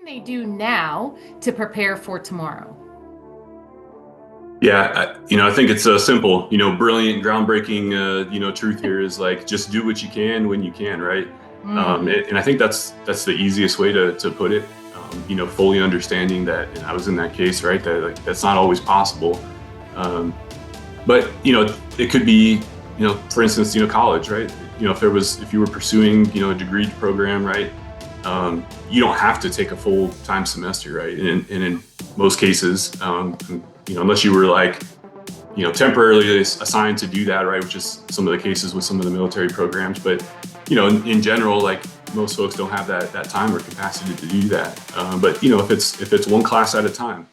they do now to prepare for tomorrow? Yeah, I think it's simple, brilliant, groundbreaking, truth here is like just do what you can when you can, right? Mm. And I think that's the easiest way to put it. Fully understanding that, and I was in that case, right? That like that's not always possible. Um, but it could be, for instance, college, right? If you were pursuing, a degree program, right? You don't have to take a full time semester, right? And in most cases, unless you were like, temporarily assigned to do that, right? Which is some of the cases with some of the military programs. But, in general, like most folks don't have that time or capacity to do that. But, if it's one class at a time.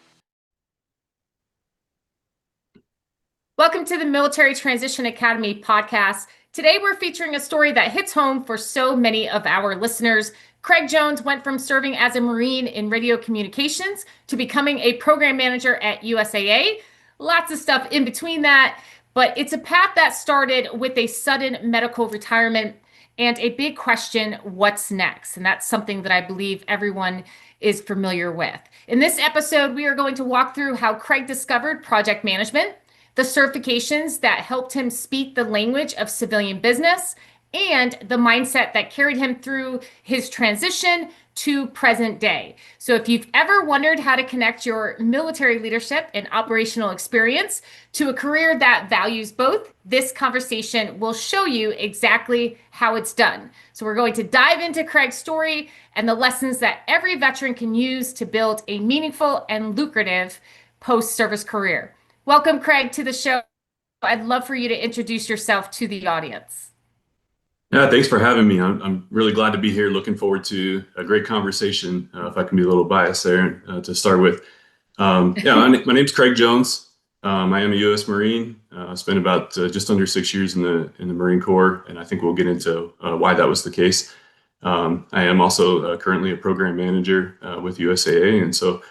Welcome to the Military Transition Academy podcast. Today, we're featuring a story that hits home for so many of our listeners. Craig Jones went from serving as a Marine in radio communications to becoming a program manager at USAA. Lots of stuff in between that, but it's a path that started with a sudden medical retirement and a big question: what's next? And that's something that I believe everyone is familiar with. In this episode, we are going to walk through how Craig discovered project management, the certifications that helped him speak the language of civilian business, and the mindset that carried him through his transition to present day. So if you've ever wondered how to connect your military leadership and operational experience to a career that values both, this conversation will show you exactly how it's done. So we're going to dive into Craig's story and the lessons that every veteran can use to build a meaningful and lucrative post-service career. Welcome, Craig, to the show. I'd love for you to introduce yourself to the audience. Yeah, thanks for having me. I'm really glad to be here. Looking forward to a great conversation. If I can be a little biased there to start with. Yeah, my name's Craig Jones. I am a U.S. Marine. I spent about just under 6 years in the Marine Corps, and I think we'll get into why that was the case. I am also currently a program manager with USAA, and so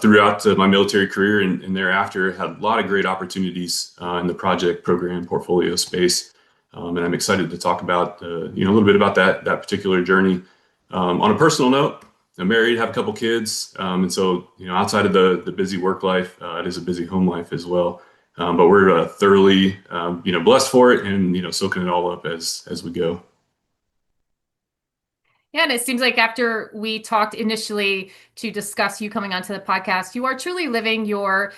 throughout my military career and thereafter, had a lot of great opportunities in the project program portfolio space. And I'm excited to talk about a little bit about that particular journey. On a personal note, I'm married, have a couple kids, and so outside of the busy work life, it is a busy home life as well. But we're thoroughly blessed for it, and soaking it all up as we go. Yeah, and it seems like after we talked initially to discuss you coming onto the podcast, you are truly living your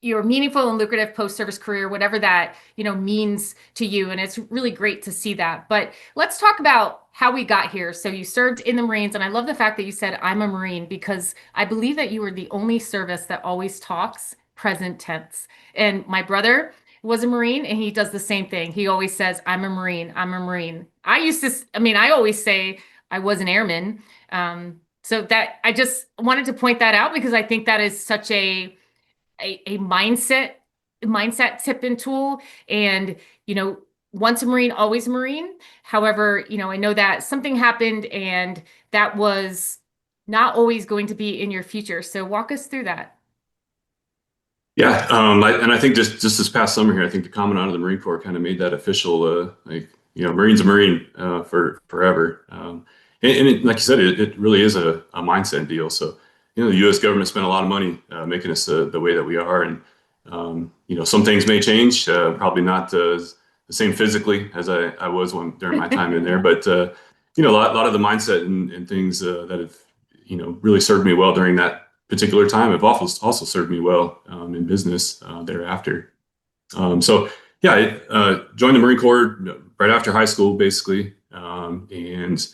meaningful and lucrative post-service career, whatever that, means to you. And it's really great to see that. But let's talk about how we got here. So you served in the Marines, and I love the fact that you said, I'm a Marine, because I believe that you were the only service that always talks present tense. And my brother was a Marine, and he does the same thing. He always says, I'm a Marine, I'm a Marine. I always say I was an airman. So that I just wanted to point that out because I think that is such a mindset tip and tool. And, once a Marine, always a Marine. However, I know that something happened and that was not always going to be in your future. So walk us through that. Yeah, and I think just this past summer here, I think the commandant of the Marine Corps kind of made that official. Marine's a Marine for forever. Like you said, it really is a mindset deal. So, the U.S. government spent a lot of money making us the way that we are, and some things may change. Probably not the same physically as I was during my time in there, but a lot of the mindset and things that have really served me well during that particular time have also served me well in business thereafter. So yeah, I joined the Marine Corps right after high school, basically, and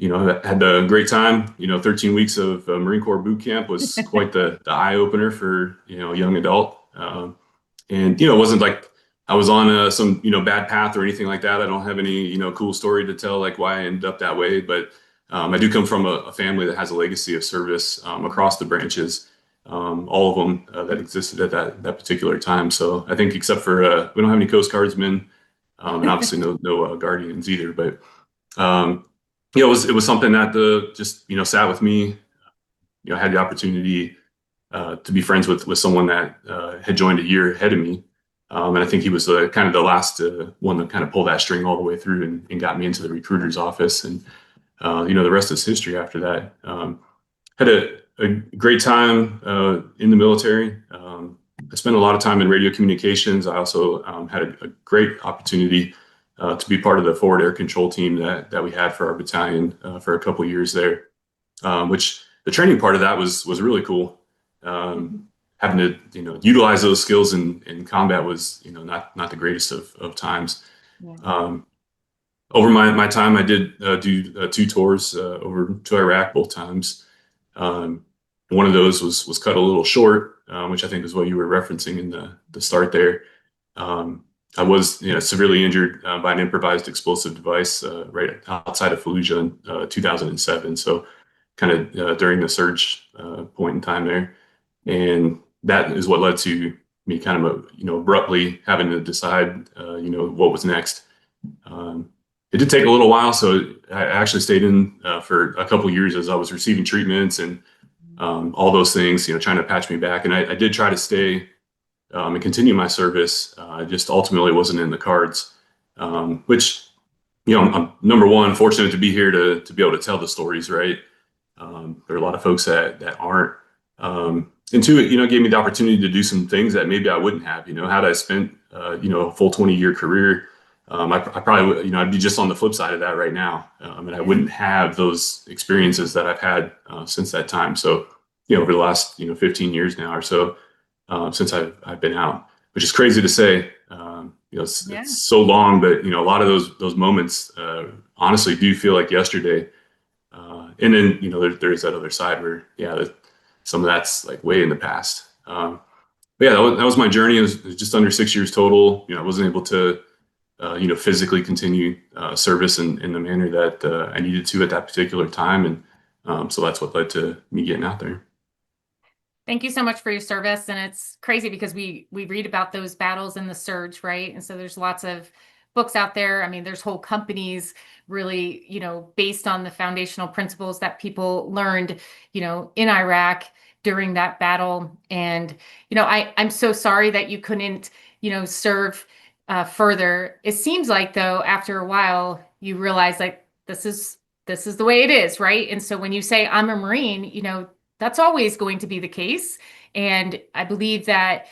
had a great time. 13 weeks of Marine Corps boot camp was quite the eye opener for a young adult, and it wasn't like I was on some bad path or anything like that. I don't have any cool story to tell like why I ended up that way, but I do come from a family that has a legacy of service across the branches, all of them that existed at that particular time. So I think except for we don't have any Coast Guardsmen, and obviously no Guardians either. But it was something that just sat with me. I had the opportunity to be friends with someone that had joined a year ahead of me. And I think he was kind of the last one that kind of pulled that string all the way through and got me into the recruiter's office. And the rest is history after that. had a great time in the military. I spent a lot of time in radio communications. I also had a great opportunity to be part of the forward air control team that we had for our battalion for a couple of years there, which the training part of that was really cool. Having to utilize those skills in combat was not the greatest of times. Yeah. Over my time, I did do 2 tours over to Iraq both times. Um, One of those was cut a little short, which I think is what you were referencing in the start there. Um, I was severely injured by an improvised explosive device right outside of Fallujah in 2007. So kind of during the surge point in time there, and that is what led to me kind of abruptly having to decide what was next. Um, it did take a little while, so I actually stayed in for a couple years as I was receiving treatments and all those things, trying to patch me back. And I did try to stay and continue my service. Just ultimately wasn't in the cards, which, I'm number one, fortunate to be here to be able to tell the stories, right? There are a lot of folks that aren't. And two, it gave me the opportunity to do some things that maybe I wouldn't have, had I spent, a full 20-year career. I probably would, I'd be just on the flip side of that right now. And I wouldn't have those experiences that I've had since that time. So, over the last, 15 years now or so, since I've been out, which is crazy to say. It's so long, but a lot of those moments honestly do feel like yesterday. And then there's that other side where some of that's like way in the past. But yeah, that was my journey. It was just under 6 years total. I wasn't able to physically continue service in the manner that I needed to at that particular time, and so that's what led to me getting out there. Thank you so much for your service. And it's crazy because we read about those battles in the surge, right? And so there's lots of books out there. I mean, there's whole companies really, based on the foundational principles that people learned, in Iraq during that battle. And, I'm so sorry that you couldn't, serve further. It seems like though, after a while, you realize like this is the way it is, right? And so when you say I'm a Marine, that's always going to be the case. And I believe that,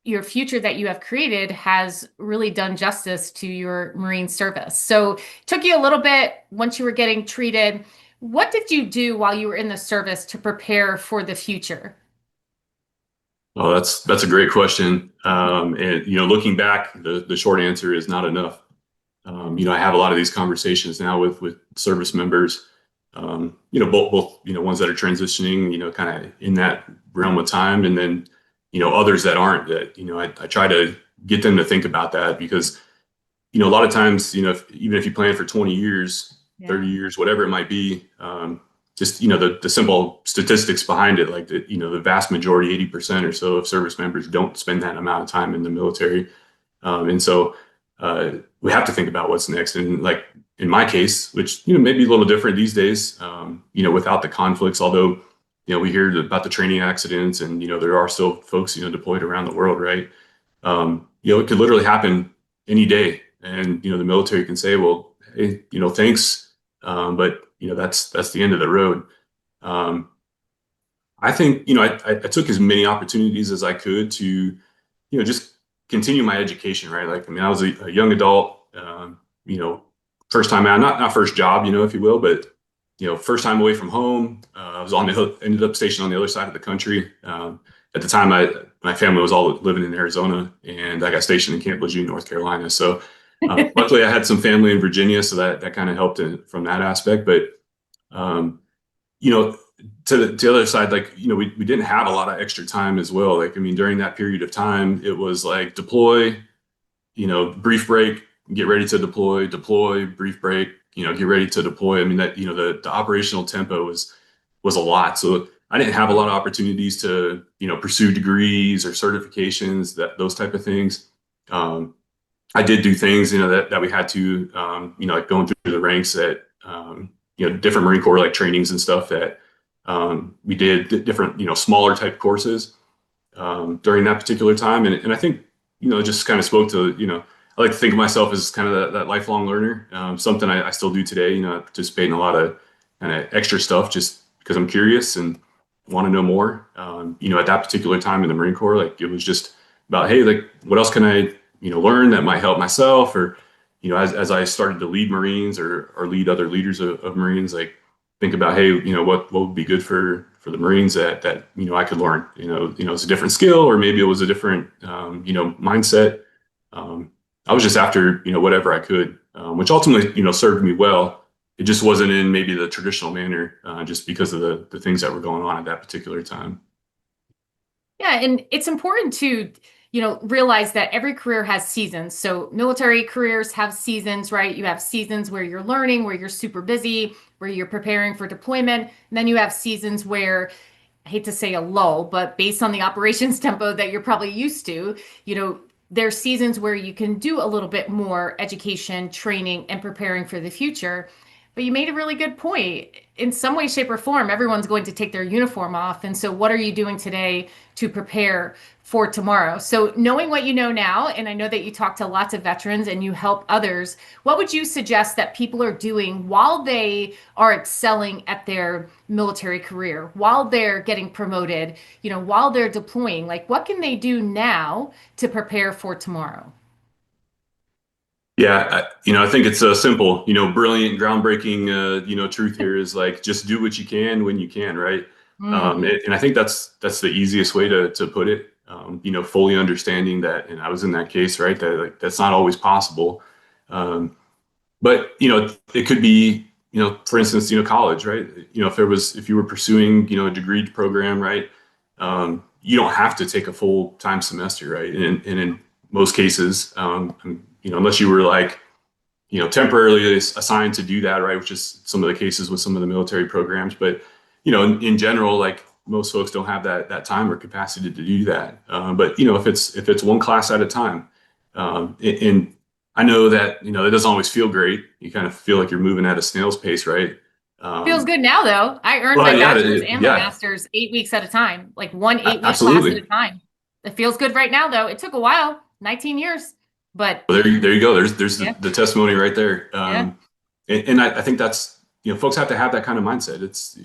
your future that you have created has really done justice to your Marine service. So it took you a little bit once you were getting treated. What did you do while you were in the service to prepare for the future? Oh, that's a great question. And looking back, the short answer is not enough. I have a lot of these conversations now with service members. Both ones that are transitioning, kind of in that realm of time, and then others that aren't. That I try to get them to think about that because a lot of times, even if you plan for 20 years, 30 years, whatever it might be, just the simple statistics behind it, like the vast majority, 80% or so of service members don't spend that amount of time in the military, and so we have to think about what's next. And like in my case, which may be a little different these days, without the conflicts, although we hear about the training accidents, and there are still folks deployed around the world, right? It could literally happen any day, and the military can say, well, hey, thanks, but that's the end of the road. I think I took as many opportunities as I could to just continue my education, right? Like, I mean, I was a young adult, first time out, not first job, if you will, but first time away from home. I was ended up stationed on the other side of the country. At the time, my family was all living in Arizona, and I got stationed in Camp Lejeune, North Carolina. So luckily, I had some family in Virginia, so that kind of helped from that aspect. But to the other side, like we didn't have a lot of extra time as well. Like, I mean, during that period of time, it was like deploy, brief break, get ready to deploy, brief break, get ready to deploy. I mean, that the operational tempo was a lot. So I didn't have a lot of opportunities to pursue degrees or certifications, those type of things. I did do things that we had to like going through the ranks at different Marine Corps like trainings and stuff that we did different smaller type courses during that particular time, and I think it just kind of spoke to I like to think of myself as kind of that lifelong learner. Something I still do today. I participate in a lot of kind of extra stuff just because I'm curious and want to know more. At that particular time in the Marine Corps, like it was just about, hey, like what else can I, learn that might help myself, or, as I started to lead Marines or lead other leaders of Marines, like think about, hey, what would be good for the Marines that I could learn. It's a different skill, or maybe it was a different mindset. Um, I was just after whatever I could, which ultimately served me well. It just wasn't in maybe the traditional manner, just because of the things that were going on at that particular time. Yeah, and it's important to, realize that every career has seasons. So military careers have seasons, right? You have seasons where you're learning, where you're super busy, where you're preparing for deployment. And then you have seasons where, I hate to say a lull, but based on the operations tempo that you're probably used to, there's seasons where you can do a little bit more education, training, and preparing for the future. But you made a really good point. In some way, shape, or form, everyone's going to take their uniform off. And so, what are you doing today to prepare for tomorrow? So, knowing what you know now, and I know that you talk to lots of veterans and you help others, what would you suggest that people are doing while they are excelling at their military career, while they're getting promoted, while they're deploying? Like, what can they do now to prepare for tomorrow? Yeah, I think it's a simple, brilliant, groundbreaking, truth here is like just do what you can when you can, right? Hmm. And I think that's the easiest way to put it. Fully understanding that, and I was in that case, right? That like that's not always possible. Um, but it could be, for instance, college, right? If you were pursuing, a degree program, right? You don't have to take a full time semester, right? And in most cases, unless you were like temporarily assigned to do that, right? Which is some of the cases with some of the military programs. But, in general, like most folks don't have that time or capacity to do that. But, if it's one class at a time, and I know that, it doesn't always feel great. You kind of feel like you're moving at a snail's pace, right? Feels Um, good now, though. I earned my well, yeah, bachelor's and my yeah, master's 8 weeks at a time, like one 8 week class at a absolutely. time. It feels good right now, though. It took a while, 19 years, but Well, there you go. There's yeah, the testimony right there. yeah, And I think that's, folks have to have that kind of mindset. It's,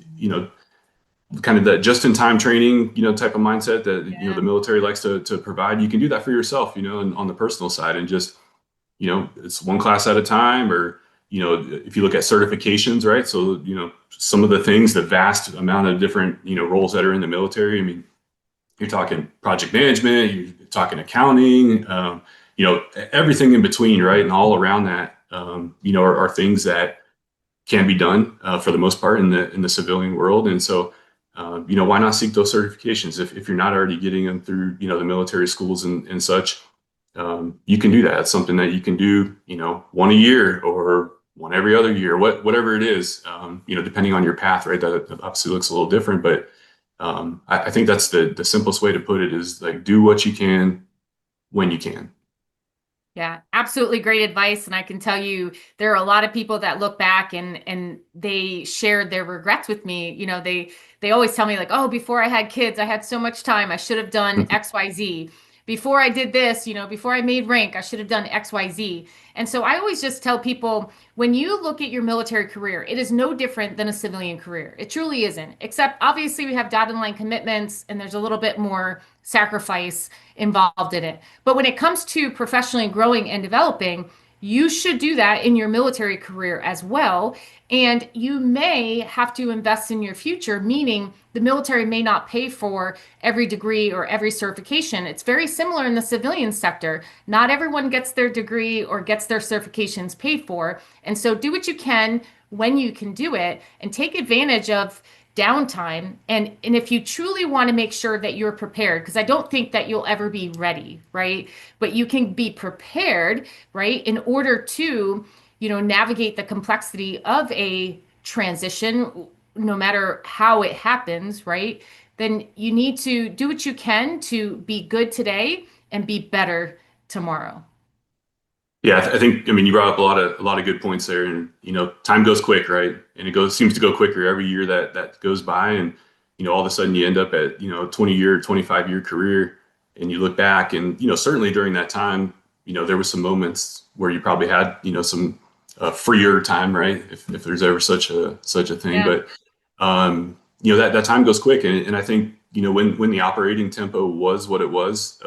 kind of that just-in-time training, type of mindset that yeah. the military likes to provide. You can do that for yourself, and on the personal side, and just it's one class at a time, or if you look at certifications, right? So some of the things, the vast amount of different roles that are in the military. I mean, you're talking project management, you're talking accounting, everything in between, right? And all around that, are things that can be done for the most part in the civilian world. And so, why not seek those certifications if you're not already getting them through the military schools and such? You can do that. It's something that you can do, one a year or one every other year, whatever it is, depending on your path, right? That obviously looks a little different, but I think that's the simplest way to put it is like do what you can when you can. Yeah, absolutely great advice. And I can tell you there are a lot of people that look back and they shared their regrets with me. They always tell me like, "Oh, before I had kids, I had so much time. I should have done XYZ. Before I did this, before I made rank, I should have done XYZ." And so I always just tell people when you look at your military career, it is no different than a civilian career. It truly isn't. Except obviously we have dotted line commitments and there's a little bit more sacrifice involved in it. But when it comes to professionally growing and developing, you should do that in your military career as well. And you may have to invest in your future, meaning the military may not pay for every degree or every certification. It's very similar in the civilian sector. Not everyone gets their degree or gets their certifications paid for. And so do what you can when you can do it and take advantage of downtime, and if you truly want to make sure that you're prepared, because I don't think that you'll ever be ready, right? But you can be prepared, right, in order to navigate the complexity of a transition, no matter how it happens, right? Then you need to do what you can to be good today and be better tomorrow. Yeah, I think, I mean, you brought up a lot of good points there, and time goes quick, right? And it seems to go quicker every year that goes by, and all of a sudden you end up at 20-year, 25-year career, and you look back, and certainly during that time, there was some moments where you probably had some freer time, right? If there's ever such a thing, Yeah. but that time goes quick. And I think, when the operating tempo was what it was,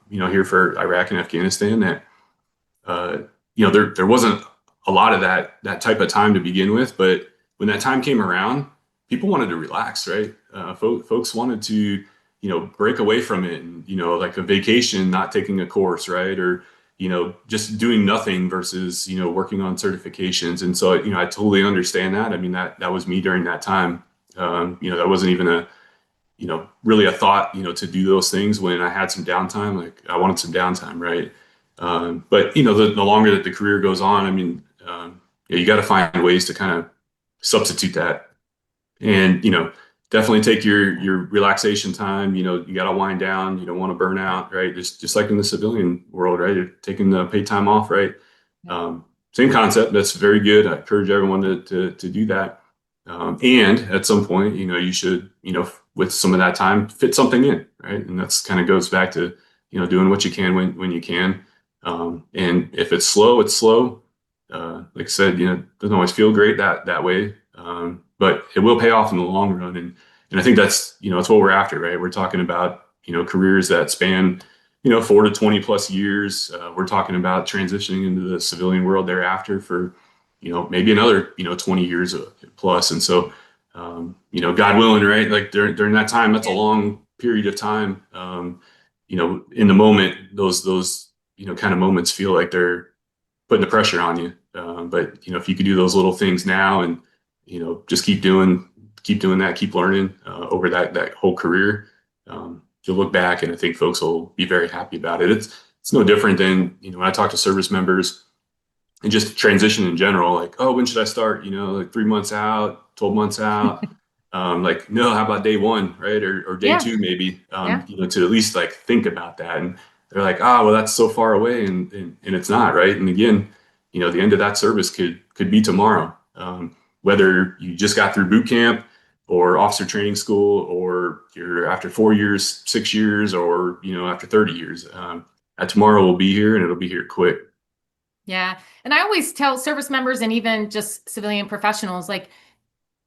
here for Iraq and Afghanistan, that, uh, there wasn't a lot of that type of time to begin with. But when that time came around, people wanted to relax, right? Folks wanted to, break away from it, and, like a vacation, not taking a course, right? Or, just doing nothing versus, working on certifications. And so, I totally understand that. I mean, that was me during that time. That wasn't even really a thought, to do those things when I had some downtime. Like, I wanted some downtime, right? But the longer that the career goes on, I mean, you got to find ways to kind of substitute that, and definitely take your relaxation time. You got to wind down. You don't want to burn out, right? Just like in the civilian world, right? You're taking the paid time off, right? Same concept. That's very good. I encourage everyone to do that. And at some point, you should, with some of that time, fit something in, right? And that's kind of goes back to, doing what you can when you can. And if it's slow, it's slow. Like I said, it doesn't always feel great that way. But it will pay off in the long run. And I think that's, that's what we're after, right? We're talking about, careers that span, 4 to 20 plus years. We're talking about transitioning into the civilian world thereafter for, maybe another, 20 years plus. And so, God willing, right? Like during that time, that's a long period of time. In the moment, those, kind of moments feel like they're putting the pressure on you. But if you could do those little things now, and just keep doing that, keep learning over that whole career, you'll look back, and I think folks will be very happy about it. It's no different than when I talk to service members and just transition in general. Like, oh, when should I start? Like 3 months out, 12 months out. Like, no, how about day one, right? Or day two, maybe, to at least like think about that. And they're like, well, that's so far away, and it's not, right? And again, the end of that service could be tomorrow. Whether you just got through boot camp or officer training school, or you're after 4 years, 6 years, or, after 30 years, that tomorrow will be here, and it'll be here quick. Yeah. And I always tell service members and even just civilian professionals, like,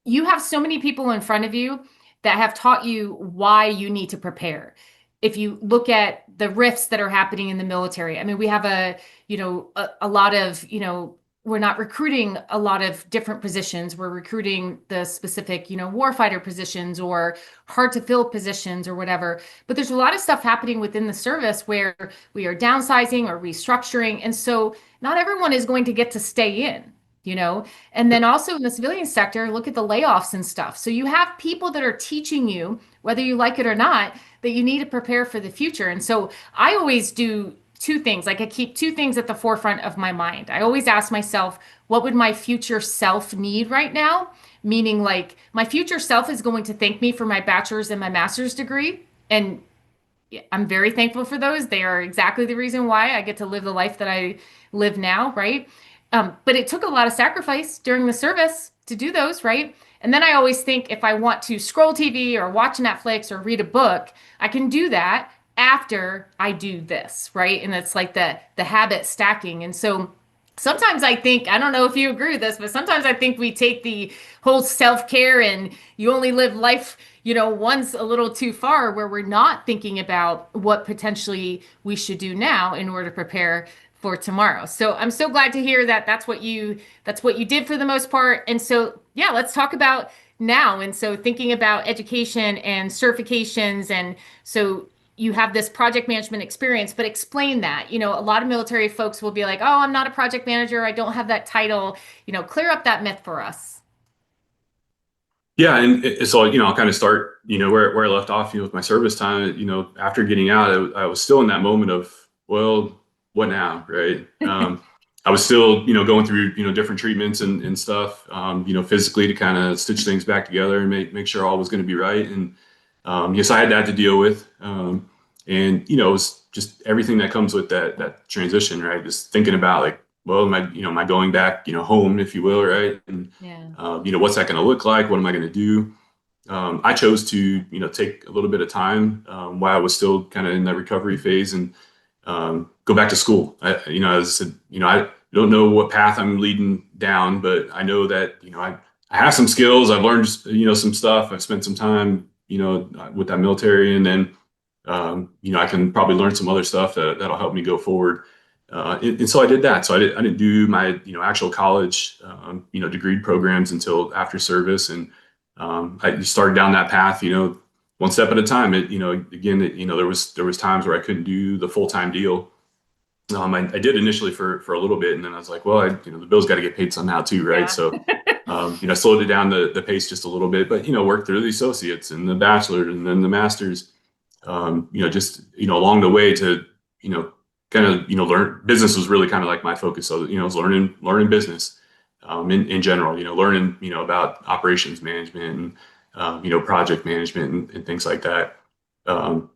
you have so many people in front of you that have taught you why you need to prepare. If you look at the rifts that are happening in the military, I mean, we have a lot of, we're not recruiting a lot of different positions. We're recruiting the specific, warfighter positions or hard to fill positions or whatever. But there's a lot of stuff happening within the service where we are downsizing or restructuring. And so not everyone is going to get to stay in. And then also in the civilian sector, look at the layoffs and stuff. So you have people that are teaching you, whether you like it or not, that you need to prepare for the future. And so I always do two things. Like, I keep two things at the forefront of my mind. I always ask myself, what would my future self need right now? Meaning, like, my future self is going to thank me for my bachelor's and my master's degree. And I'm very thankful for those. They are exactly the reason why I get to live the life that I live now, right? But it took a lot of sacrifice during the service to do those, right? And then I always think, if I want to scroll TV or watch Netflix or read a book, I can do that after I do this, right? And it's like the habit stacking. And so sometimes I think, I don't know if you agree with this, but sometimes I think we take the whole self-care and you only live life, once a little too far, where we're not thinking about what potentially we should do now in order to prepare for tomorrow. So I'm so glad to hear that that's what you did for the most part. And so, yeah, let's talk about now. And so thinking about education and certifications, and so you have this project management experience, but explain that. A lot of military folks will be like, oh, I'm not a project manager, I don't have that title. Clear up that myth for us. Yeah, and so I'll kind of start where I left off with my service time. After getting out, I was still in that moment of, well, what now, right? I was still going through different treatments and stuff, physically, to kind of stitch things back together and make sure all was going to be right. And yes, I had that to deal with, and it was just everything that comes with that transition, right? Just thinking about, like, well, am I going back, home, if you will, right? And what's that going to look like? What am I going to do? I chose to, take a little bit of time while I was still kind of in that recovery phase, and go back to school. As I said, I don't know what path I'm leading down, but I know that, I have some skills. I've learned, some stuff. I've spent some time, with that military, and then, I can probably learn some other stuff that'll help me go forward. And so I did that. So I didn't do my, actual college, degree programs until after service. And I started down that path, one step at a time. Again, there was times where I couldn't do the full-time deal. I did initially for a little bit, and then I was like, well, the bills got to get paid somehow too, right? Yeah. So, slowed it down the pace just a little bit, but worked through the associates and the bachelor and then the masters. Just along the way to kind of learn. Business was really kind of like my focus. So I was learning business in general. Learning about operations management and project management and things like that. Um,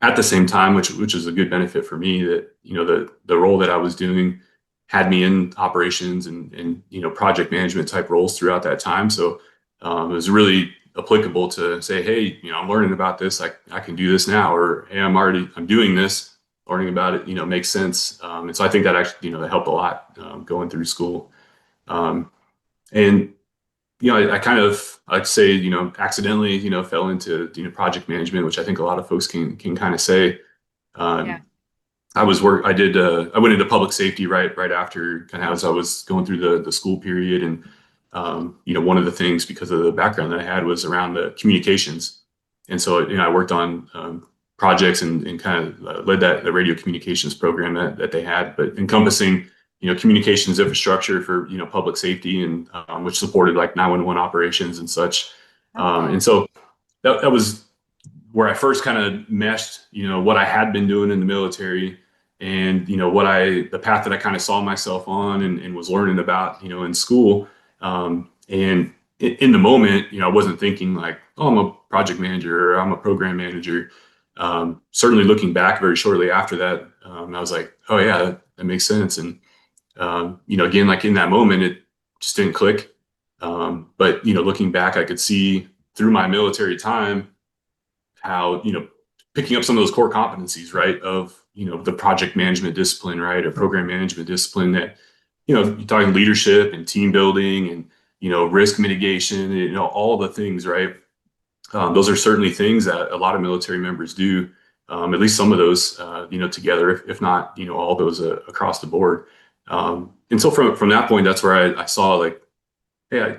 at the same time, which is a good benefit for me, that the role that I was doing had me in operations and project management type roles throughout that time. So it was really applicable to say, hey, I'm learning about this. I can do this now, or hey, I'm doing this. Learning about it, makes sense. And so I think that actually, that helped a lot going through school. Um, and I kind of, I'd say, accidentally, fell into, project management, which I think a lot of folks can kind of say. Yeah. Um, I went into public safety right after, kind of as I was going through the school period. And, one of the things, because of the background that I had, was around the communications. And so, I worked on projects and kind of led the radio communications program that they had, but encompassing communications infrastructure for public safety, and which supported like 911 operations and such. Oh, And so that was where I first kind of meshed what I had been doing in the military, and the path that I kind of saw myself on, and was learning about in school. And in the moment, I wasn't thinking like, oh, I'm a project manager or I'm a program manager. Certainly looking back very shortly after that, I was like, oh yeah, that makes sense. And again, like in that moment, it just didn't click. But looking back, I could see through my military time how picking up some of those core competencies, right, of the project management discipline, right, or program management discipline, that you're talking leadership and team building and risk mitigation, all the things, right. Those are certainly things that a lot of military members do, at least some of those, together, if not, all those across the board. And so from that point, that's where I saw like, hey,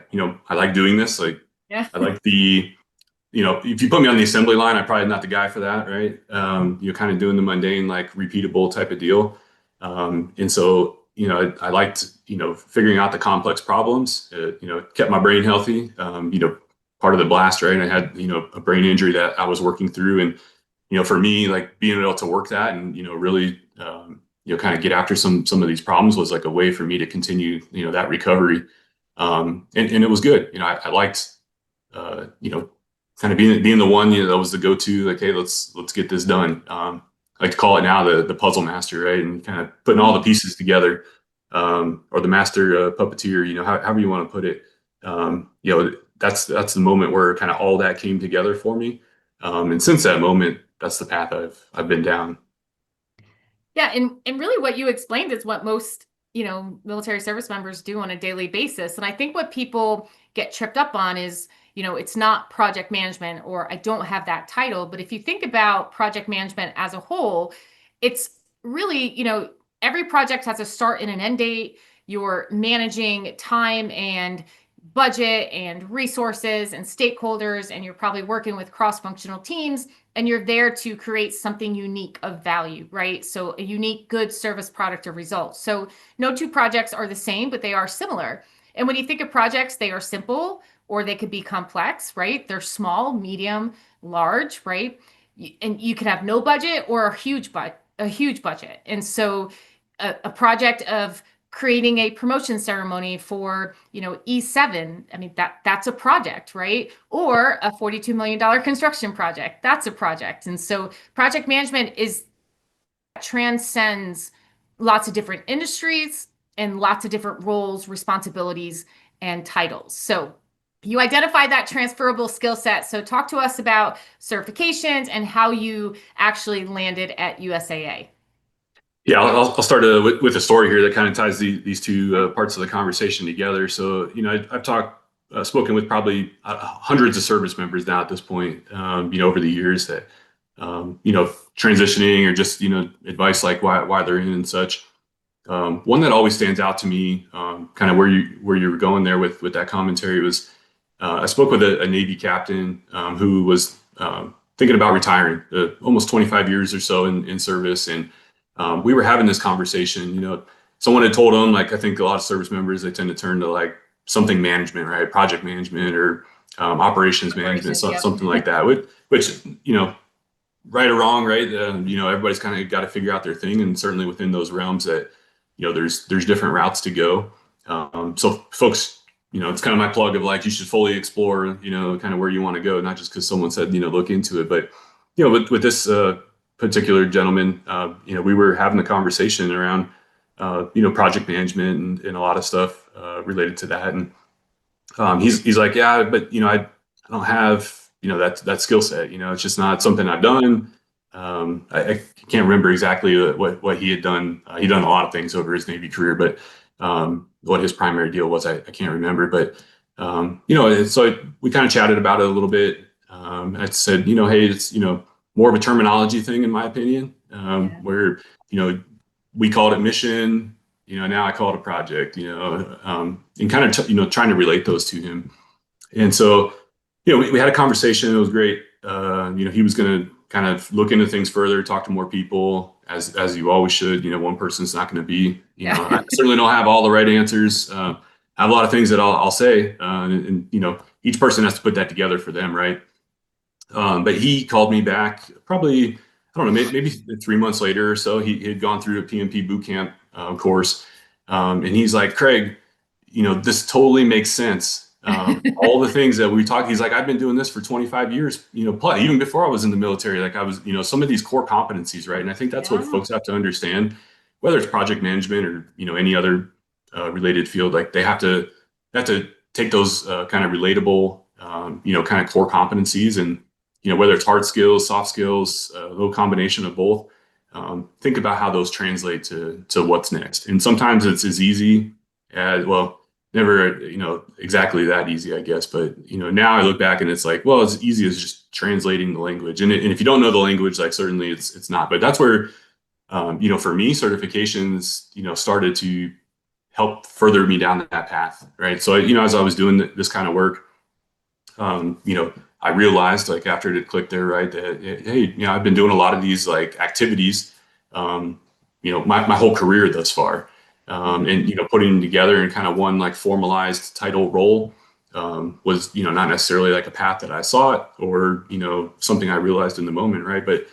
I like doing this. Like, yeah. I like if you put me on the assembly line, I'm probably not the guy for that, right? You're kind of doing the mundane, like repeatable type of deal. And so, I liked, figuring out the complex problems, kept my brain healthy. Part of the blast, right? I had, a brain injury that I was working through. And, for me, like being able to work that and, really, kind of get after some of these problems was like a way for me to continue, that recovery. And it was good. I liked, kind of being the one, that was the go-to, like, hey, let's get this done. I like to call it now the puzzle master, right? And kind of putting all the pieces together, or the master puppeteer, however you want to put it. That's the moment where kind of all that came together for me. And since that moment, that's the path I've been down. Yeah, and really what you explained is what most, military service members do on a daily basis. And I think what people get tripped up on is, it's not project management, or I don't have that title. But if you think about project management as a whole, it's really, every project has a start and an end date. You're managing time and budget and resources and stakeholders, and you're probably working with cross-functional teams, and you're there to create something unique of value, right? So a unique good service, product, or result. So no two projects are the same, but they are similar. And when you think of projects, they are simple or they could be complex, right? They're small, medium, large, right? And you can have no budget or a huge budget. And so a project of creating a promotion ceremony for E7, I mean, that's a project, right? Or a $42 million construction project, that's a project. And so project management transcends lots of different industries and lots of different roles, responsibilities, and titles. So you identify that transferable skill set. So talk to us about certifications and how you actually landed at USAA. Yeah, I'll start with a story here that kind of ties these two parts of the conversation together. So, I've talked spoken with probably hundreds of service members now at this point, over the years that, transitioning or just, advice like why they're in and such. One that always stands out to me, kind of where you were going there with that commentary was, I spoke with a Navy captain who was thinking about retiring, almost 25 years or so in service, and we were having this conversation. Someone had told him, like, I think a lot of service members, they tend to turn to like something management, right, project management or operations management, Operations, yep. something like that. Which right or wrong, right? Everybody's kind of got to figure out their thing, and certainly within those realms that there's different routes to go. So folks, it's kind of my plug of like you should fully explore, kind of where you want to go, not just because someone said look into it, but with this particular gentleman, we were having a conversation around project management and a lot of stuff related to that, and he's like, yeah, but I don't have that skill set. It's just not something I've done. I can't remember exactly what he had done. He'd done a lot of things over his Navy career, but what his primary deal was, I can't remember. But so we kind of chatted about it a little bit. I said, hey, it's more of a terminology thing in my opinion, where we called it mission. Now I call it a project. And kind of trying to relate those to him. And so we had a conversation. It was great. He was going to kind of look into things further, talk to more people, as you always should. One person's not going to be, I certainly don't have all the right answers. I have a lot of things that I'll say, and each person has to put that together for them, right? But he called me back probably, I don't know, maybe 3 months later or so. He had gone through a PMP boot camp course, and he's like, Craig, this totally makes sense. All the things that we talked, he's like, I've been doing this for 25 years, plus even before I was in the military, like I was, some of these core competencies, right? And I think that's what folks have to understand, whether it's project management or, any other related field, like they have to take those kind of relatable, kind of core competencies and, whether it's hard skills, soft skills, a little combination of both, think about how those translate to what's next. And sometimes it's as easy as, well, never, exactly that easy, I guess. But, now I look back and it's like, well, it's easy as just translating the language. And if you don't know the language, like certainly it's not, but that's where, for me, certifications, started to help further me down that path. Right. So, as I was doing this kind of work, I realized like after it clicked there, right, that, hey, I've been doing a lot of these like activities, my whole career thus far. And putting them together in kind of one like formalized title role was not necessarily like a path that I sought or something I realized in the moment, right? But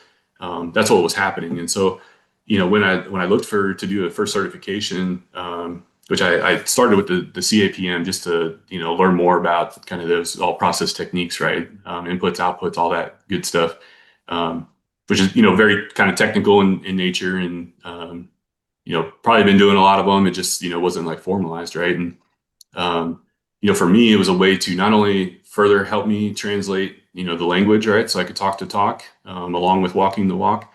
that's what was happening. And so when I looked to do a first certification, which I started with the CAPM just to learn more about kind of those all process techniques, right? Inputs, outputs, all that good stuff, which is very kind of technical in nature and probably been doing a lot of them. It just, wasn't like formalized. Right. And, for me, it was a way to not only further help me translate, the language, right. So I could talk the talk, along with walking the walk.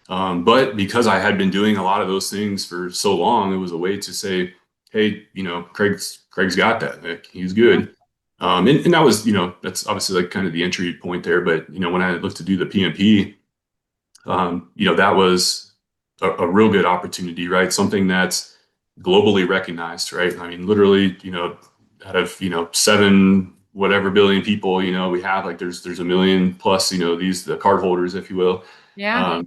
But because I had been doing a lot of those things for so long, it was a way to say, hey, Craig's got that. Like, he's good. And that was, that's obviously like kind of the entry point there. But, when I looked to do the PMP, that was a real good opportunity, right? Something that's globally recognized, right? I mean, literally, out of, 7 whatever billion people, we have like, there's a million plus, the card holders, if you will. Yeah.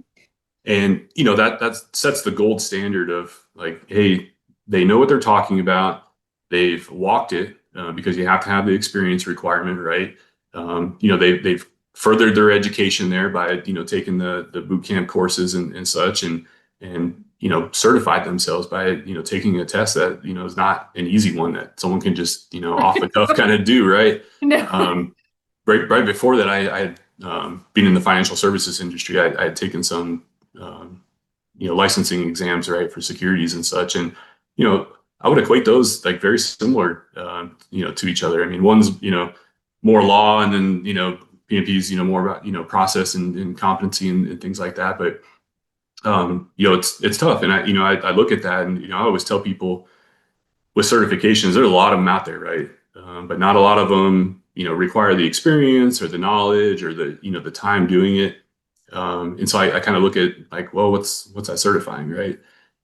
And, that sets the gold standard of like, hey, they know what they're talking about. They've walked it because you have to have the experience requirement, right? They've furthered their education there by, taking the boot camp courses and such, and certified themselves by, taking a test that, is not an easy one that someone can just, off the cuff kind of do, right? No. Right before that, I had been in the financial services industry. I had taken some, licensing exams, right, for securities and such. And, I would equate those like very similar, to each other. I mean, one's, more law, and then, PMP's, more about, process and competency and things like that. But, it's tough. And I look at that and, I always tell people with certifications, there's a lot of them out there, right? but not a lot of them, require the experience or the knowledge or the time doing it. And so I kind of look at like, well, what's that certifying, right?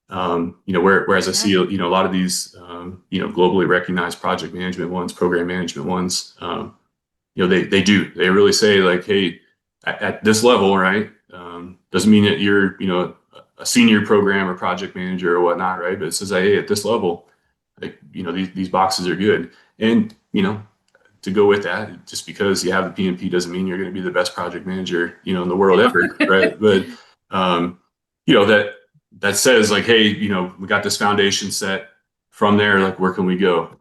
Whereas I see, Yeah. a lot of these, globally recognized project management ones, program management ones, they really say like, hey, at this level, right? Doesn't mean that you're, a senior program or project manager or whatnot, right? But it says, hey, at this level, like, these boxes are good. And, to go with that, just because you have the PMP doesn't mean you're going to be the best project manager, in the world No. ever, right? But that says like, hey, we got this foundation set. From there, like, where can we go?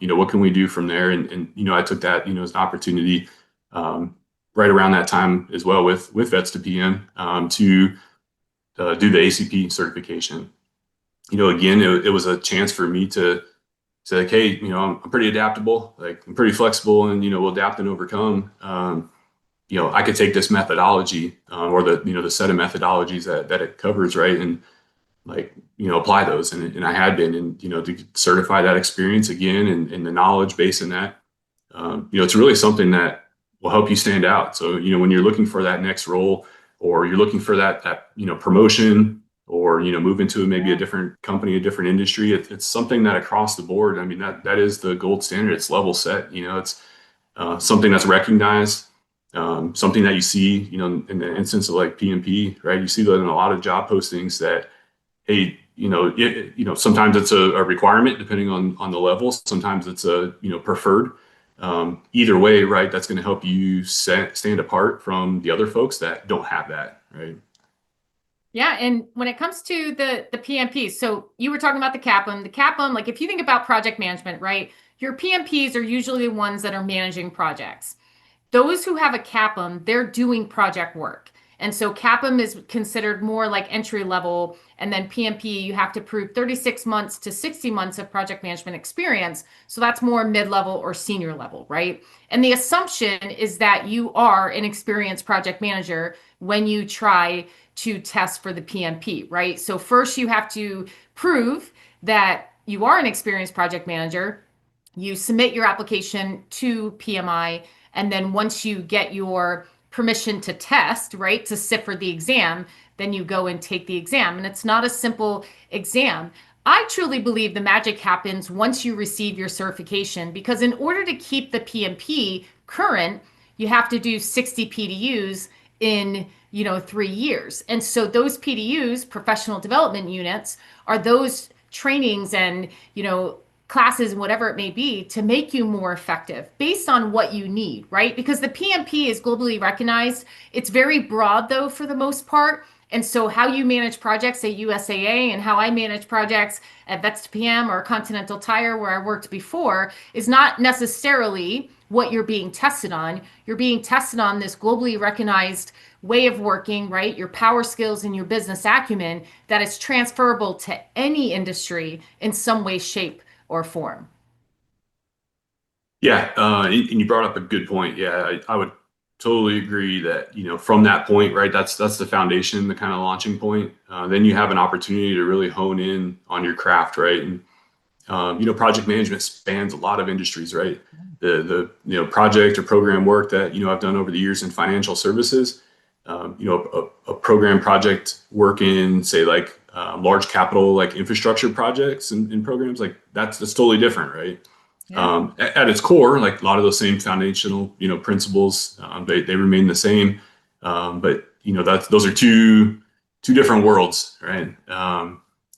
What can we do from there? And I took that, as an opportunity, right around that time as well with Vets to PM, to do the ACP certification. Again, it was a chance for me to say like, hey, I'm pretty adaptable, like I'm pretty flexible, and we'll adapt and overcome. I could take this methodology, or the set of methodologies that it covers, right, and like apply those, and I had been, and to certify that experience again, and the knowledge base in that, it's really something that will help you stand out. So when you're looking for that next role, or you're looking for that promotion, or move into maybe a different company, a different industry, it's something that across the board, I mean, that is the gold standard. It's level set. It's something that's recognized, something that you see, in the instance of like PMP, right? You see that in a lot of job postings that, hey, sometimes it's a requirement depending on the level. Sometimes it's a, preferred. Either way, right, that's going to help you stand apart from the other folks that don't have that, right? Yeah, and when it comes to the PMPs, so you were talking about the CAPM. The CAPM, like if you think about project management, right? Your PMPs are usually the ones that are managing projects. Those who have a CAPM, they're doing project work. And so CAPM is considered more like entry level. And then PMP, you have to prove 36 months to 60 months of project management experience. So that's more mid level or senior level, right? And the assumption is that you are an experienced project manager when you try to test for the PMP, right? So first you have to prove that you are an experienced project manager. You submit your application to PMI, and then once you get your permission to test, right, to sit for the exam, then you go and take the exam. And it's not a simple exam. I truly believe the magic happens once you receive your certification, because in order to keep the PMP current, you have to do 60 PDUs in 3 years. And so those PDUs, professional development units, are those trainings and classes and whatever it may be to make you more effective based on what you need, right? Because the PMP is globally recognized. It's very broad though for the most part. And so how you manage projects at USAA and how I manage projects at Vets to PM or Continental Tire, where I worked before, is not necessarily what you're being tested on. You're being tested on this globally recognized way of working, right? Your power skills and your business acumen that is transferable to any industry in some way, shape, or form. Yeah, and you brought up a good point. Yeah, I would totally agree that, from that point, right, that's the foundation, the kind of launching point. Then you have an opportunity to really hone in on your craft, right? And project management spans a lot of industries, right? The project or program work that I've done over the years in financial services, a program project work in, say, like large capital like infrastructure projects and programs, like that's totally different, right? Yeah. At its core, like a lot of those same foundational principles, they remain the same, but those are two different worlds, right?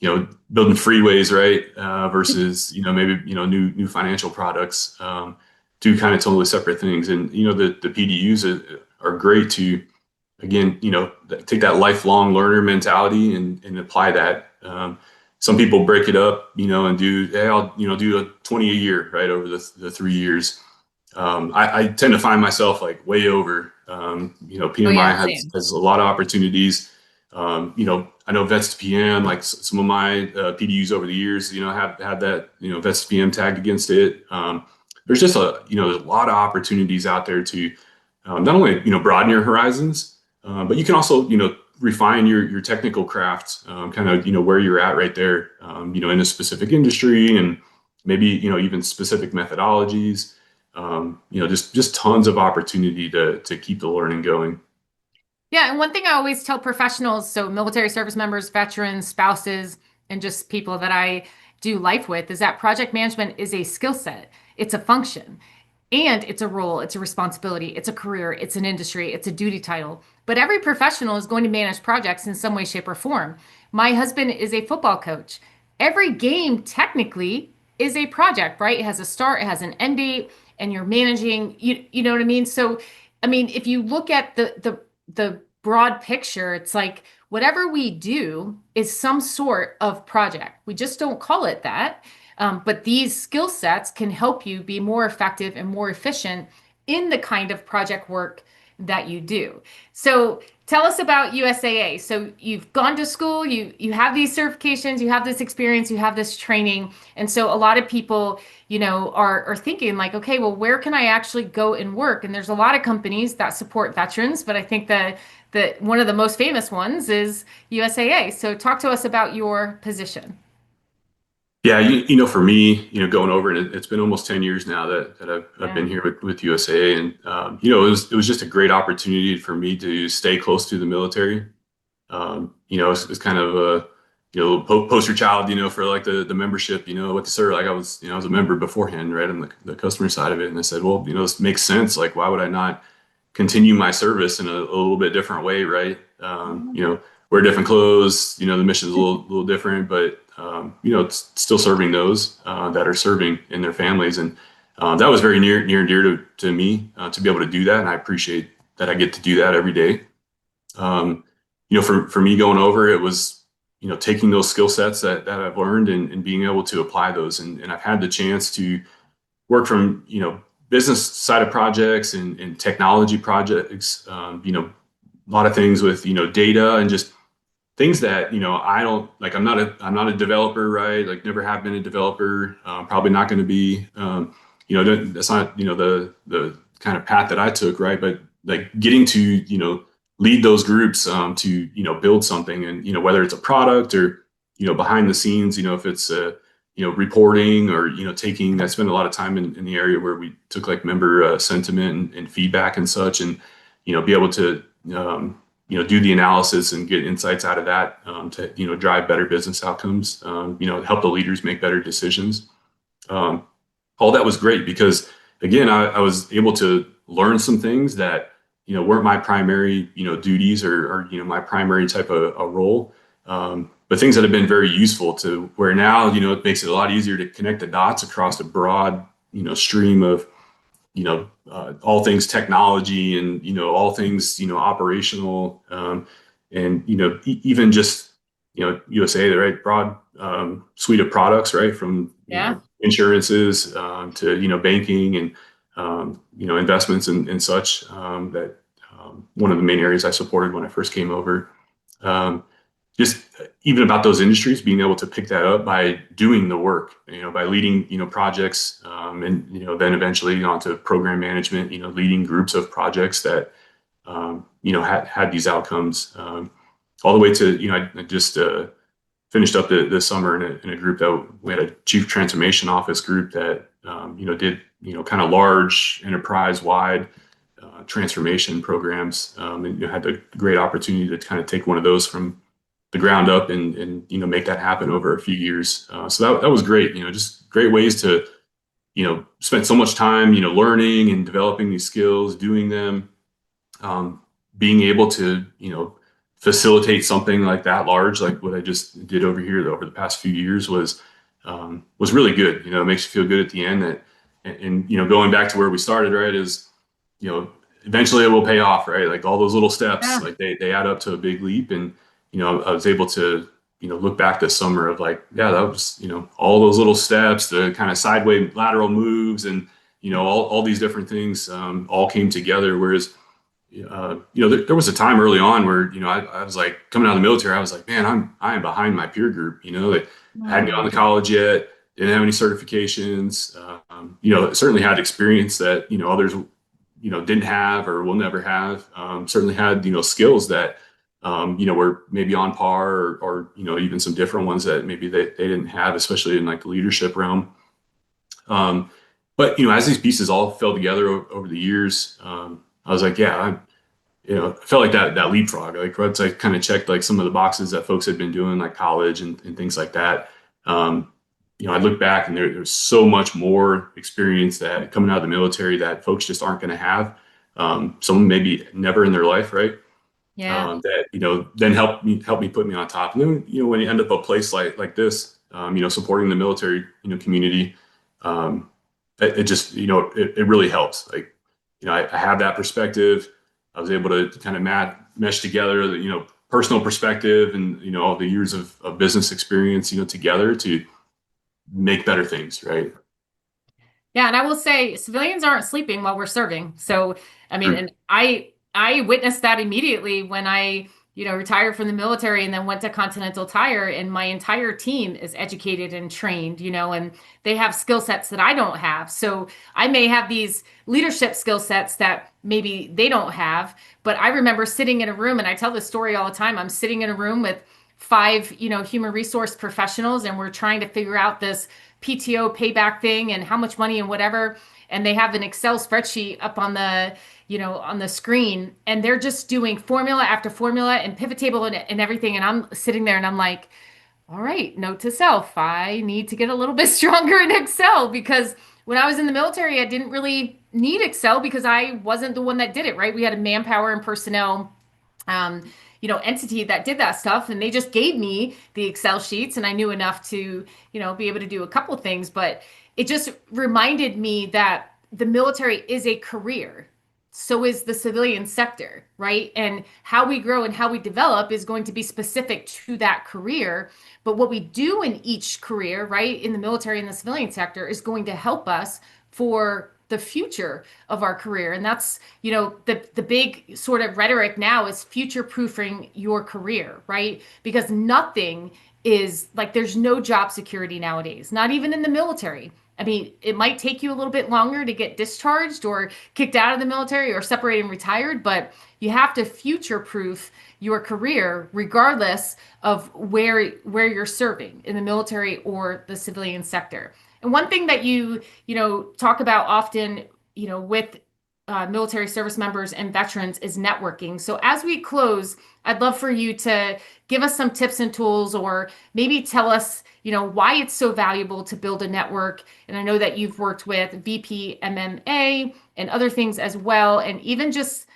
Building freeways, right, versus maybe new financial products, two kind of totally separate things. And the PDUs are great to, again, take that lifelong learner mentality and apply that. Some people break it up, and do, hey, I'll, do a 20 a year, right, over the 3 years. I tend to find myself like way over. Oh PMI yeah, has a lot of opportunities. I know Vets to PM, like some of my PDUs over the years, have had that, Vets to PM tagged against it. There's just there's a lot of opportunities out there to not only, broaden your horizons, but you can also, refine your technical craft, kind of, where you're at right there, in a specific industry, and maybe, even specific methodologies, just tons of opportunity to keep the learning going. Yeah, and one thing I always tell professionals, so military service members, veterans, spouses, and just people that I do life with, is that project management is a skill set. It's a function. And it's a role, it's a responsibility, it's a career, it's an industry, it's a duty title. But every professional is going to manage projects in some way, shape, or form. My husband is a football coach. Every game technically is a project, right? It has a start, it has an end date, and you're managing, you know what I mean? So, I mean, if you look at the broad picture, it's like whatever we do is some sort of project. We just don't call it that. But these skill sets can help you be more effective and more efficient in the kind of project work that you do. So tell us about USAA. So you've gone to school, you have these certifications, you have this experience, you have this training. And so a lot of people, are thinking like, okay, well, where can I actually go and work? And there's a lot of companies that support veterans, but I think that one of the most famous ones is USAA. So talk to us about your position. Yeah, for me, going over it, it's been almost 10 years now that I've Yeah. been here with USAA, and it was just a great opportunity for me to stay close to the military. It's kind of a poster child, for like the membership, what to serve. Like I was a member beforehand, right, on the customer side of it, and I said, well, this makes sense. Like, why would I not continue my service in a little bit different way, right? Wear different clothes. The mission's a little different, but it's still serving those that are serving in their families, and that was very near and dear to me to be able to do that, and I appreciate that I get to do that every day. Um, for me going over, it was taking those skill sets that I've learned and being able to apply those, and I've had the chance to work from business side of projects and technology projects. A lot of things with data and just things that I don't like. I'm not a developer, right? Like, never have been a developer. Probably not going to be. That's not the kind of path that I took, right? But like getting to lead those groups to build something, and whether it's a product or behind the scenes, if it's reporting or taking. I spent a lot of time in the area where we took like member sentiment and feedback and such, and be able to do the analysis and get insights out of that to drive better business outcomes. Help the leaders make better decisions. Um, all that was great because again, I was able to learn some things that weren't my primary duties or my primary type of a role. But things that have been very useful to where now it makes it a lot easier to connect the dots across a broad stream of all things technology and all things operational, and even just USA, the right broad suite of products, right, from Yeah. insurances to banking and investments and such, that one of the main areas I supported when I first came over. Um, just even about those industries, being able to pick that up by doing the work, by leading, projects, and, then eventually onto program management, leading groups of projects that, had these outcomes, all the way to, I just, finished up the summer in a group that we had a chief transformation office group that, did, kind of large enterprise wide, transformation programs, and had the great opportunity to kind of take one of those from the ground up and make that happen over a few years. So that was great. Just great ways to spend so much time learning and developing these skills, doing them, being able to facilitate something like that large, like what I just did over here over the past few years was really good. It makes you feel good at the end that, and going back to where we started, right, is eventually it will pay off, right? Like all those little steps, Yeah. like they add up to a big leap. And I was able to look back this summer of like, yeah, that was all those little steps, the kind of sideways lateral moves, and all these different things all came together. Whereas there was a time early on where I was like, coming out of the military, I was like, man, I am behind my peer group. That I hadn't gone to Mm. college yet, didn't have any certifications. Certainly had experience that others didn't have or will never have. Certainly had skills that were maybe on par, or even some different ones that maybe they didn't have, especially in like the leadership realm. But as these pieces all fell together over the years, I was like, yeah, I felt like that leapfrog. Like once I kind of checked like some of the boxes that folks had been doing, like college and things like that. Um, I look back and there's so much more experience that coming out of the military that folks just aren't going to have. Some maybe never in their life, right? Yeah. That then help me put me on top. And then when you end up a place like this, supporting the military community, um, it just it really helps. Like I have that perspective. I was able to kind of mesh together the personal perspective and all the years of business experience together to make better things, right? Yeah, and I will say civilians aren't sleeping while we're serving. So, I mean, Sure. and I witnessed that immediately when I, retired from the military and then went to Continental Tire, and my entire team is educated and trained, and they have skill sets that I don't have. So, I may have these leadership skill sets that maybe they don't have, but I remember sitting in a room, and I tell this story all the time. I'm sitting in a room with five, human resource professionals, and we're trying to figure out this PTO payback thing and how much money and whatever. And they have an Excel spreadsheet up on the screen, and they're just doing formula after formula and pivot table and everything. And I'm sitting there and I'm like, all right, note to self, I need to get a little bit stronger in Excel, because when I was in the military, I didn't really need Excel because I wasn't the one that did it, right? We had a manpower and personnel um, entity that did that stuff, and they just gave me the Excel sheets, and I knew enough to, be able to do a couple of things. But it just reminded me that the military is a career. So is the civilian sector, right? And how we grow and how we develop is going to be specific to that career. But what we do in each career, right, in the military and the civilian sector is going to help us for the future of our career. And that's, the big sort of rhetoric now is future proofing your career, right? Because nothing is like, there's no job security nowadays, not even in the military. I mean, it might take you a little bit longer to get discharged or kicked out of the military or separated and retired, but you have to future proof your career regardless of where you're serving in the military or the civilian sector. And one thing that talk about often, with military service members and veterans is networking. So as we close, I'd love for you to give us some tips and tools, or maybe tell us, why it's so valuable to build a network. And I know that you've worked with VPMMA and other things as well. And even just,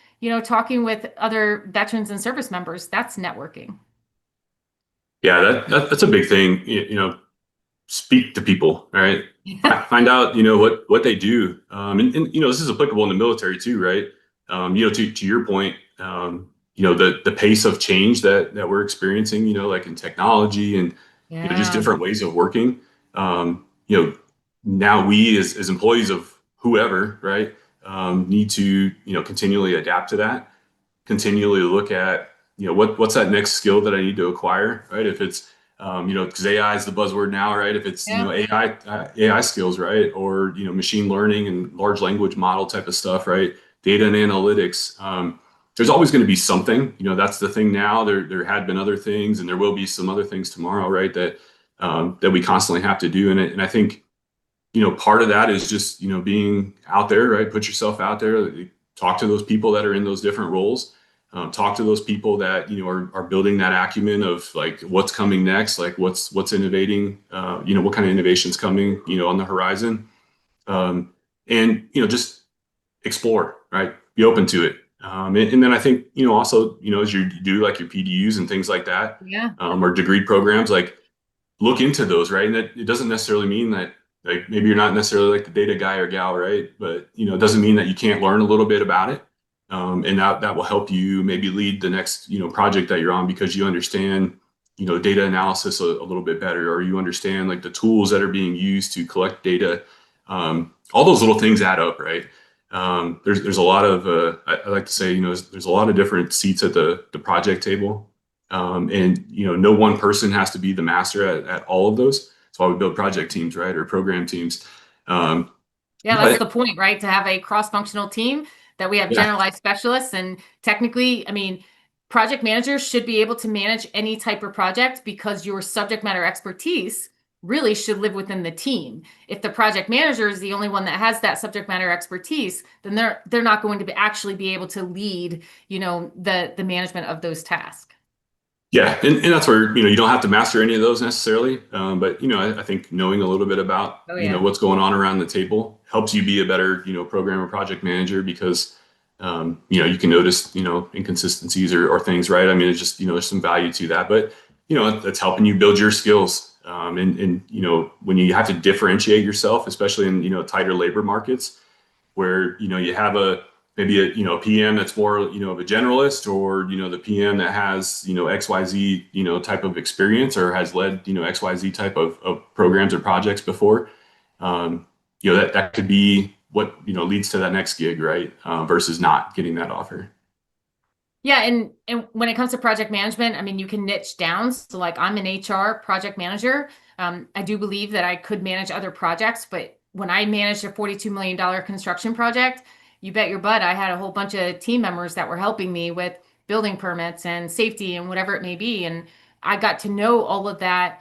talking with other veterans and service members, that's networking. Yeah, that's a big thing. Speak to people, right? Find out, what they do. And this is applicable in the military too, right? To your point, the pace of change that we're experiencing, like in technology and, just Yeah. different ways of working. Now we as employees of whoever, right, need to, continually adapt to that, continually look at, what's that next skill that I need to acquire, right? If it's because AI is the buzzword now, right? If it's Yeah. AI skills, right, or machine learning and large language model type of stuff, right? Data and analytics. There's always going to be something. That's the thing now. There had been other things, and there will be some other things tomorrow, right? That we constantly have to do. And I think part of that is just being out there, right? Put yourself out there. Talk to those people that are in those different roles. Talk to those people that are building that acumen of like what's coming next, like what's innovating, what kind of innovations coming on the horizon, um, and just explore, right? Be open to it, and then I think also as you do like your PDUs and things like that, Yeah. or degree programs, like look into those, right? And it doesn't necessarily mean that like maybe you're not necessarily like the data guy or gal, right? But it doesn't mean that you can't learn a little bit about it, and that will help you maybe lead the next project that you're on because you understand data analysis a little bit better, or you understand like the tools that are being used to collect data. All those little things add up, right? There's a lot of I like to say there's a lot of different seats at the project table. And no one person has to be the master at all of those. That's why we build project teams, right, or program teams. Um, Yeah, that's but the point, right? To have a cross-functional team, that we have yeah, generalized specialists. And technically, I mean, project managers should be able to manage any type of project because your subject matter expertise really should live within the team. If the project manager is the only one that has that subject matter expertise, then they're not going to actually be able to lead, the management of those tasks. Yeah, and that's where you don't have to master any of those necessarily, but I think knowing a little bit about Oh yeah. what's going on around the table helps you be a better program or project manager because you can notice inconsistencies or things, right? I mean, it's just there's some value to that, but that's helping you build your skills, and when you have to differentiate yourself, especially in tighter labor markets where you have a maybe a PM that's more of a generalist, or the PM that has XYZ type of experience or has led XYZ type of programs or projects before. That could be what leads to that next gig, right? Versus not getting that offer. Yeah, and when it comes to project management, I mean, you can niche down. So, like, I'm an HR project manager. I do believe that I could manage other projects, but when I managed a $42 million construction project, you bet your butt I had a whole bunch of team members that were helping me with building permits and safety and whatever it may be. And I got to know all of that,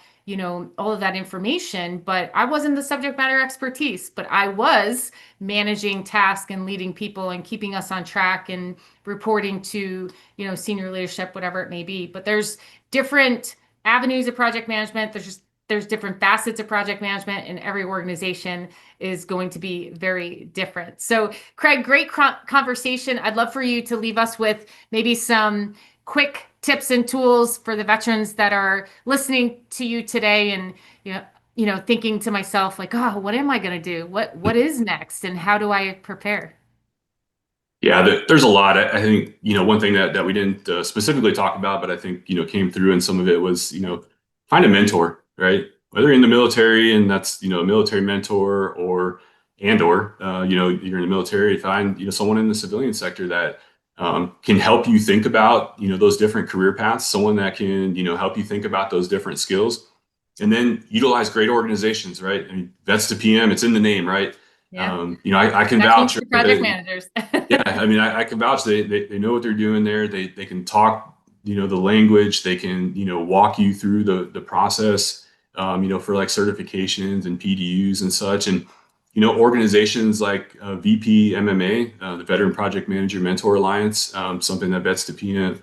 all of that information, but I wasn't the subject matter expertise, but I was managing tasks and leading people and keeping us on track and reporting to senior leadership, whatever it may be. But there's different avenues of project management. There's different facets of project management, and every organization is going to be very different. So, Craig, great conversation. I'd love for you to leave us with maybe some quick tips and tools for the veterans that are listening to you today, and thinking to myself like, oh, what am I going to do? What is next, and how do I prepare? Yeah, there's a lot. I think, one thing that we didn't specifically talk about, but I think, came through in some of it was, find a mentor, right? Whether you're in the military and that's, a military mentor or you're in the military, find, someone in the civilian sector that can help you think about, those different career paths, someone that can, help you think about those different skills, and then utilize great organizations, right? I mean, vets to PM, it's in the name, right? Yeah, I can connecting vouch to project that. managers. Yeah, I mean, I can vouch they know what they're doing there. They can talk, the language. They can, walk you through the process, for like certifications and PDUs and such. And, organizations like VP MMA, the Veteran Project Manager Mentor Alliance, something that Vets to PM,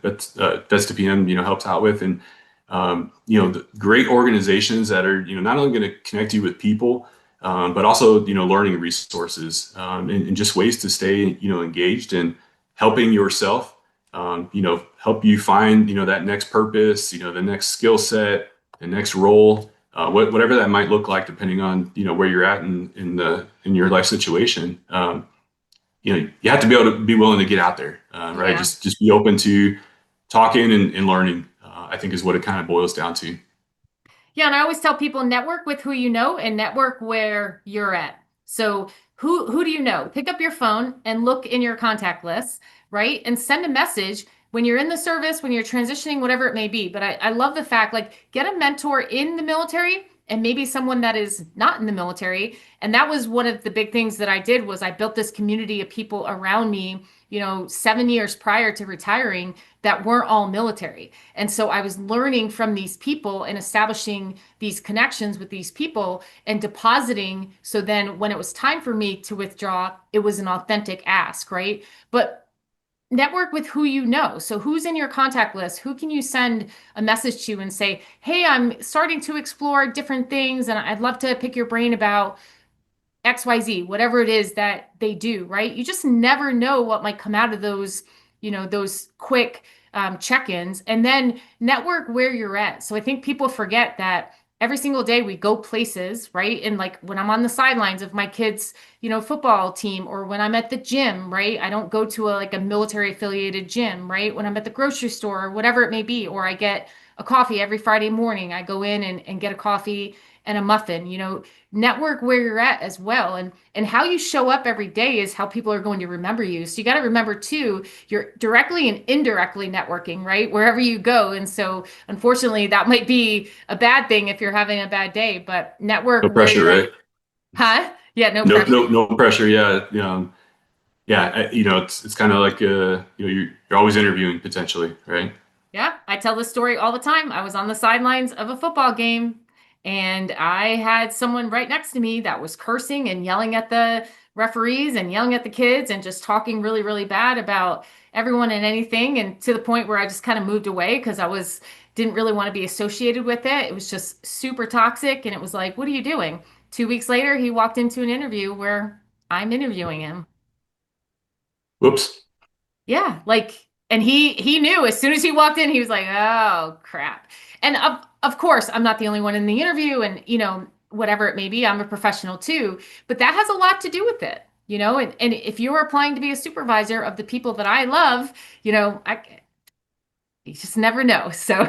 helps out with. And, the great organizations that are, not only going to connect you with people, but also learning resources, and just ways to stay engaged and helping yourself, help you find that next purpose, the next skill set, the next role, whatever that might look like, depending on where you're at in your life situation. You have to be able to be willing to get out there, right? Yeah. Just be open to talking and learning. I think is what it kind of boils down to. Yeah, and I always tell people network with who you know and network where you're at. So who do you know? Pick up your phone and look in your contact list, right? And send a message when you're in the service, when you're transitioning, whatever it may be. But I love the fact, like, get a mentor in the military and maybe someone that is not in the military. And that was one of the big things that I did was I built this community of people around me, 7 years prior to retiring that weren't all military. And so I was learning from these people and establishing these connections with these people and depositing. So then when it was time for me to withdraw, it was an authentic ask, right? But network with who you know. So who's in your contact list? Who can you send a message to and say, hey, I'm starting to explore different things and I'd love to pick your brain about XYZ, whatever it is that they do, right? You just never know what might come out of those, those quick check-ins, and then network where you're at. So I think people forget that every single day we go places, right? And like when I'm on the sidelines of my kids, football team, or when I'm at the gym, right? I don't go to a military affiliated gym, right? When I'm at the grocery store or whatever it may be, or I get a coffee every Friday morning, I go in and get a coffee and a muffin, network where you're at as well. And how you show up every day is how people are going to remember you. So you got to remember too, you're directly and indirectly networking, right? Wherever you go. And so unfortunately, that might be a bad thing if you're having a bad day, but No network where pressure, you're at. right? Huh? Yeah, no No, pressure. no pressure. Yeah, yeah. It's kind of like you're always interviewing potentially, right? Yeah, I tell this story all the time. I was on the sidelines of a football game And I had someone right next to me that was cursing and yelling at the referees and yelling at the kids and just talking really, really bad about everyone and anything. And to the point where I just kind of moved away because didn't really want to be associated with it. It was just super toxic. And it was like, what are you doing? 2 weeks later, he walked into an interview where I'm interviewing him. Whoops. Yeah, and he knew as soon as he walked in, he was like, "Oh, crap." And of course, I'm not the only one in the interview and, whatever it may be, I'm a professional too, but that has a lot to do with it. And if you're applying to be a supervisor of the people that I love, you just never know. So,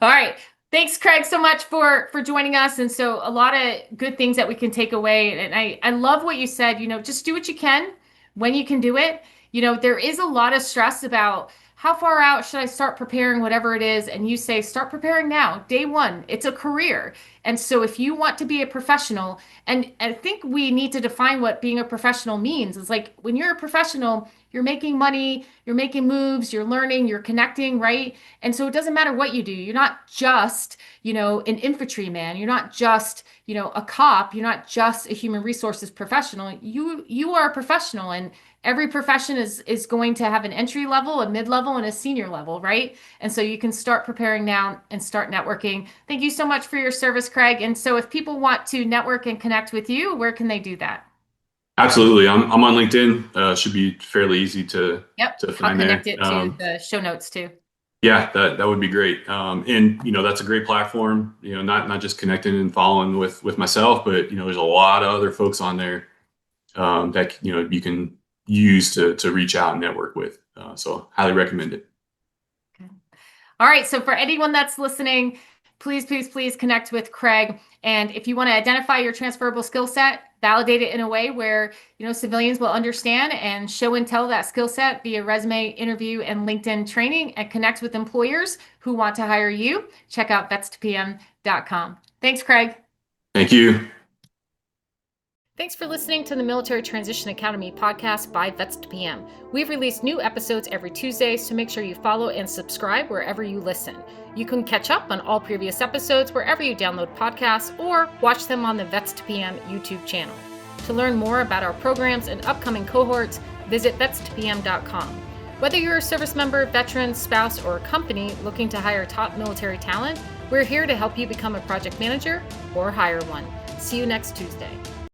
all right. Thanks, Craig, so much for joining us. And so a lot of good things that we can take away. And I love what you said, just do what you can when you can do it. There is a lot of stress about how far out should I start preparing, whatever it is. And you say, start preparing now, day one. It's a career. And so if you want to be a professional, and I think we need to define what being a professional means. It's like when you're a professional, you're making money, you're making moves, you're learning, you're connecting, right? And so it doesn't matter what you do. You're not just, an infantryman. You're not just, a cop. You're not just a human resources professional. You are a professional, and every profession is going to have an entry level, a mid level, and a senior level, right? And so you can start preparing now and start networking. Thank you so much for your service, Craig. And so if people want to network and connect with you, where can they do that? Absolutely. I'm on LinkedIn. Should be fairly easy to Yep, to I'll find there. connect it to the show notes too. Yeah, that would be great. And that's a great platform. Not just connecting and following with myself, but there's a lot of other folks on there that you can use to reach out and network with. So highly recommend it. Okay. All right. So for anyone that's listening, please, please, please connect with Craig. And if you want to identify your transferable skill set, validate it in a way where, civilians will understand and show and tell that skill set via resume, interview, and LinkedIn training, and connect with employers who want to hire you. Check out vets2pm.com. Thanks, Craig. Thank you. Thanks for listening to the Military Transition Academy podcast by Vets2PM. We've released new episodes every Tuesday, so make sure you follow and subscribe wherever you listen. You can catch up on all previous episodes wherever you download podcasts or watch them on the Vets2PM YouTube channel. To learn more about our programs and upcoming cohorts, visit vets2pm.com. Whether you're a service member, veteran, spouse, or a company looking to hire top military talent, we're here to help you become a project manager or hire one. See you next Tuesday.